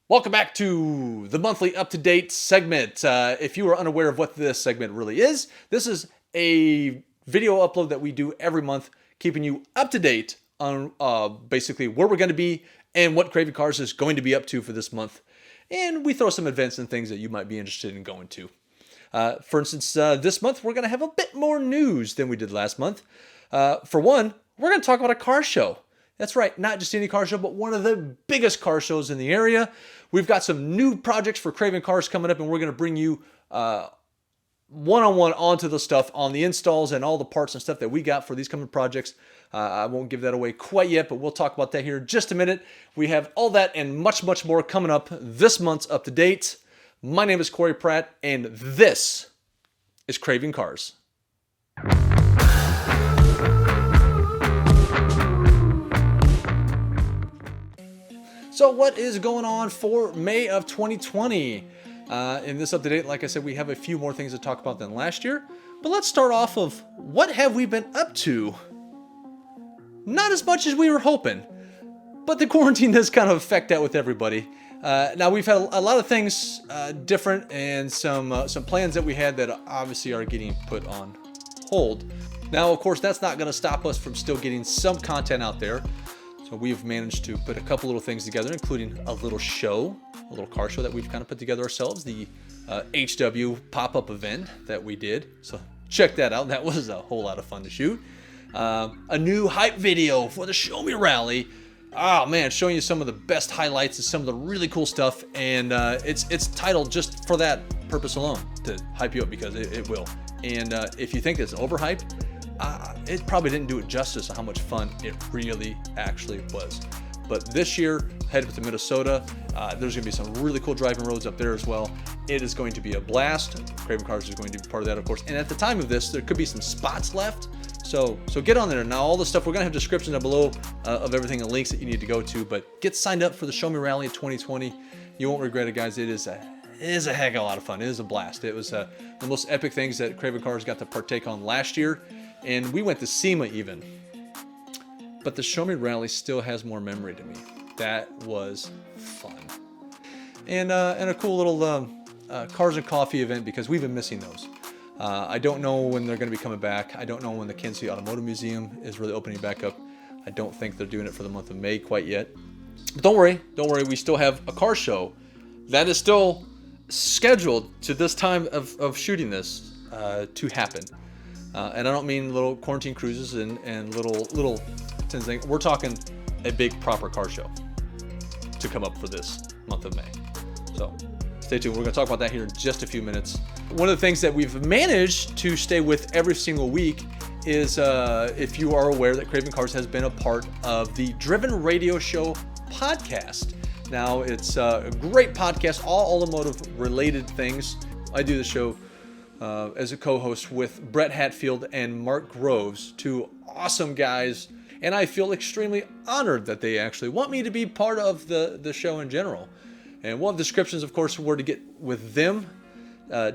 Welcome back to the monthly UpToDate segment. If you are unaware of what this segment really is, this is a video upload that we do every month, keeping you up to date on basically where we're going to be and what Craving Cars is going to be up to for this month. And we throw some events and things that you might be interested in going to. For instance, this month we're going to have a bit more news than we did last month. For one, we're going to talk about a car show. That's right, not just any car show, but one of the biggest car shows in the area. We've got some new projects for Craving Cars coming up, and we're going to bring you one-on-one onto the stuff on the installs and all the parts and stuff that we got for these coming projects. I won't give that away quite yet, but we'll talk about that here in just a minute. We have all that and much, much more coming up this month's Up to Date. My name is Corey Pratt, and this is Craving Cars. So what is going on for May of 2020? In this up-to-date, like I said, we have a few more things to talk about than last year. But let's start off of what have we been up to? Not as much as we were hoping, but the quarantine does kind of affect that with everybody. Now we've had a lot of things different, and some plans that we had that obviously are getting put on hold. Now, of course, that's not going to stop us from still getting some content out there. So we've managed to put a couple little things together, including a little show, a little car show that we've kind of put together ourselves, the HW pop-up event that we did. So check that out. That was a whole lot of fun to shoot. A new hype video for the Show Me Rally. Oh man, showing you some of the best highlights and some of the really cool stuff. And it's titled just for that purpose alone, to hype you up, because it will. And if you think it's overhyped, it probably didn't do it justice on how much fun it really actually was. But this year, headed to Minnesota, there's going to be some really cool driving roads up there as well. It is going to be a blast. Craving Cars is going to be part of that, of course. And at the time of this, there could be some spots left. So get on there. Now, all the stuff, we're going to have descriptions down below of everything and links that you need to go to. But get signed up for the Show Me Rally 2020. You won't regret it, guys. It is a heck of a lot of fun. It is a blast. It was the most epic things that Craving Cars got to partake on last year. And we went to SEMA even. But the Show Me Rally still has more memory to me. That was fun. And a cool little Cars and Coffee event, because we've been missing those. I don't know when they're going to be coming back. I don't know when the Kansas City Automotive Museum is really opening back up. I don't think they're doing it for the month of May quite yet. But don't worry. We still have a car show that is still scheduled to this time of shooting this to happen. And I don't mean little quarantine cruises and little things. We're talking a big proper car show to come up for this month of May. So stay tuned. We're going to talk about that here in just a few minutes. One of the things that we've managed to stay with every single week is, if you are aware, that Craving Cars has been a part of the Driven Radio Show podcast. Now, it's a great podcast, all automotive related things. I do the show as a co-host with Brett Hatfield and Mark Groves, two awesome guys, and I feel extremely honored that they actually want me to be part of the show in general. And we'll have descriptions, of course, where to get with them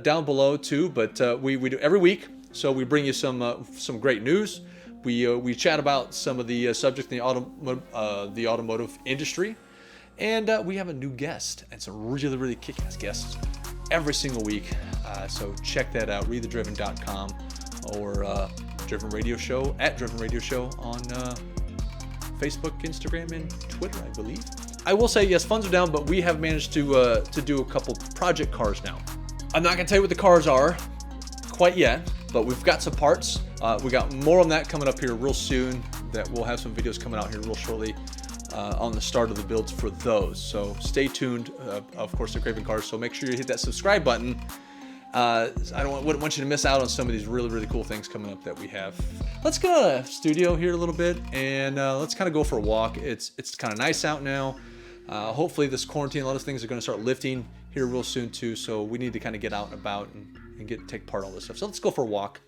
down below too. But we do every week, so we bring you some great news. We chat about some of the subjects in the automotive industry, and we have a new guest and some really kick-ass guests every single week. So check that out, readthedriven.com, or Driven Radio Show, at Driven Radio Show on Facebook, Instagram, and Twitter, I believe. I will say, yes, funds are down, but we have managed to do a couple project cars now. I'm not going to tell you what the cars are quite yet, but we've got some parts. We got more on that coming up here real soon, that we'll have some videos coming out here real shortly on the start of the builds for those. So stay tuned, of course, to Craving Cars. So make sure you hit that subscribe button. Wouldn't want you to miss out on some of these really cool things coming up that we have. Let's go to the studio here a little bit, and let's kind of go for a walk. It's kind of nice out now. Hopefully this quarantine, a lot of things are going to start lifting here real soon too. So we need to kind of get out and about and take part in all this stuff. So let's go for a walk.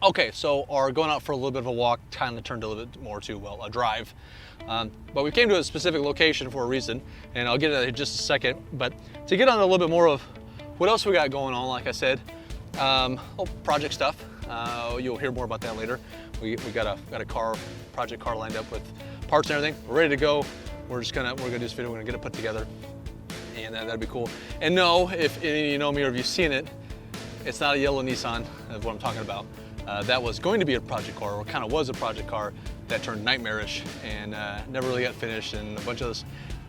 Okay, so our going out for a little bit of a walk kind of turned a little bit more to, well, a drive. But we came to a specific location for a reason, and I'll get into that in just a second. But to get on a little bit more of what else we got going on, like I said, project stuff. You'll hear more about that later. We got a project car lined up with parts and everything. We're ready to go. We're gonna do this video. We're gonna get it put together, and that'd be cool. And no, if any of you know me or if you've seen it, it's not a yellow Nissan of what I'm talking about. That was going to be a project car, or kind of was a project car that turned nightmarish and never really got finished, and a bunch of this.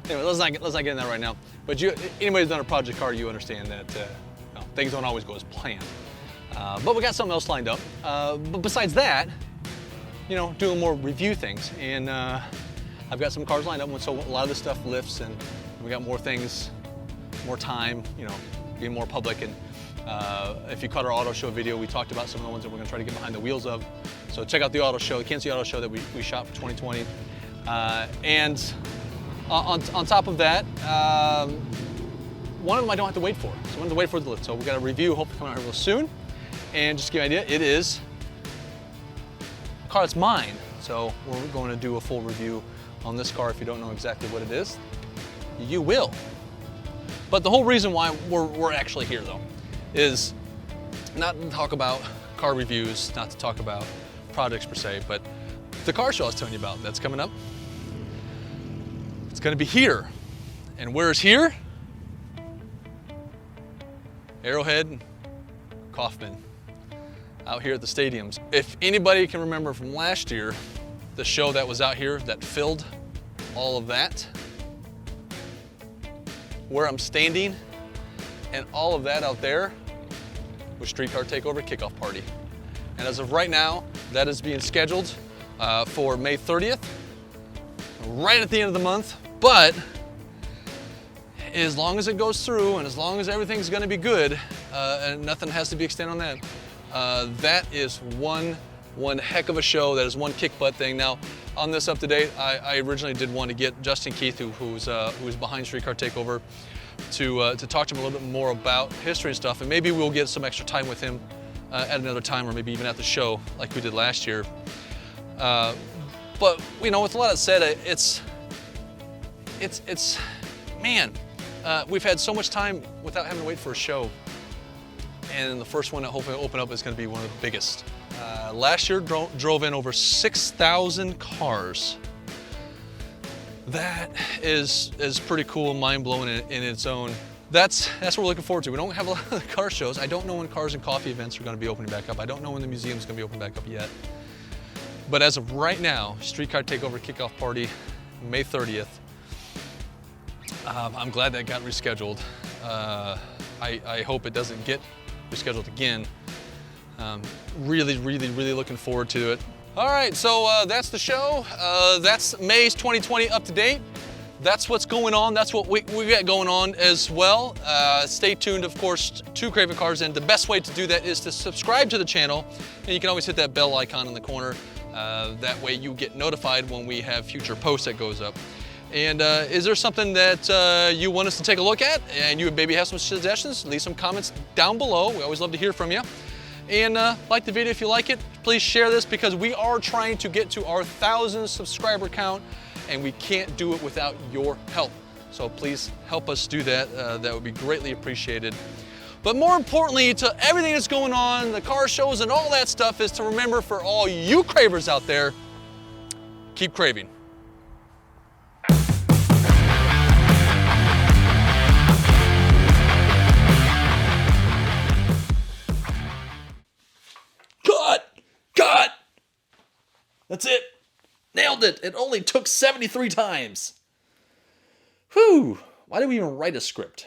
Anyway, let's not get in that right now. But anybody who's done a project car, you understand that things don't always go as planned. But we got something else lined up. But besides that, doing more review things, and I've got some cars lined up, so a lot of this stuff lifts, and we got more things, more time, being more public. And if you caught our auto show video, we talked about some of the ones that we're going to try to get behind the wheels of. So check out the auto show, the Kansas City Auto Show that we shot for 2020. And on top of that, one of them I don't have to wait for. So I don't have to wait for the lift. So we got a review, hopefully coming out here real soon. And just to give you an idea, it is a car that's mine. So we're going to do a full review on this car. If you don't know exactly what it is, you will. But the whole reason why we're actually here, though, is not to talk about car reviews, not to talk about projects per se, but the car show I was telling you about that's coming up. It's going to be here. And where's here? Arrowhead, Kaufman, out here at the stadiums. If anybody can remember from last year, the show that was out here that filled all of that, where I'm standing, and all of that out there was Streetcar Takeover Kickoff Party. And as of right now, that is being scheduled for May 30th, right at the end of the month. But as long as it goes through, and as long as everything's gonna be good, and nothing has to be extended on that, that is one heck of a show. That is one kick butt thing. Now, on this UpToDate, I originally did want to get Justin Keith, who's behind Streetcar Takeover, to talk to him a little bit more about history and stuff, and maybe we'll get some extra time with him at another time, or maybe even at the show like we did last year. But with a lot of said, man, we've had so much time without having to wait for a show, and the first one that hopefully will open up is going to be one of the biggest. Last year drove in over 6,000 cars. That is pretty cool, mind-blowing in its own. That's what we're looking forward to. We don't have a lot of car shows. I don't know when Cars and Coffee events are going to be opening back up. I don't know when the museum's going to be opening back up yet. But as of right now, Streetcar Takeover Kickoff Party, May 30th. I'm glad that got rescheduled. I hope it doesn't get rescheduled again. Really looking forward to it. All right, so that's the show. That's May's 2020 UpToDate. That's what's going on. That's what we got going on as well. Stay tuned, of course, to Craving Cars, and the best way to do that is to subscribe to the channel, and you can always hit that bell icon in the corner. That way you get notified when we have future posts that goes up. And is there something that you want us to take a look at, and you maybe have some suggestions? Leave some comments down below. We always love to hear from you. And like the video if you like it. Please share this, because we are trying to get to our 1,000 subscriber count, and we can't do it without your help. So please help us do that. That would be greatly appreciated. But more importantly, to everything that's going on, the car shows and all that stuff, is to remember, for all you cravers out there, keep craving. Cut! That's it. Nailed it. It only took 73 times. Whew. Why did we even write a script?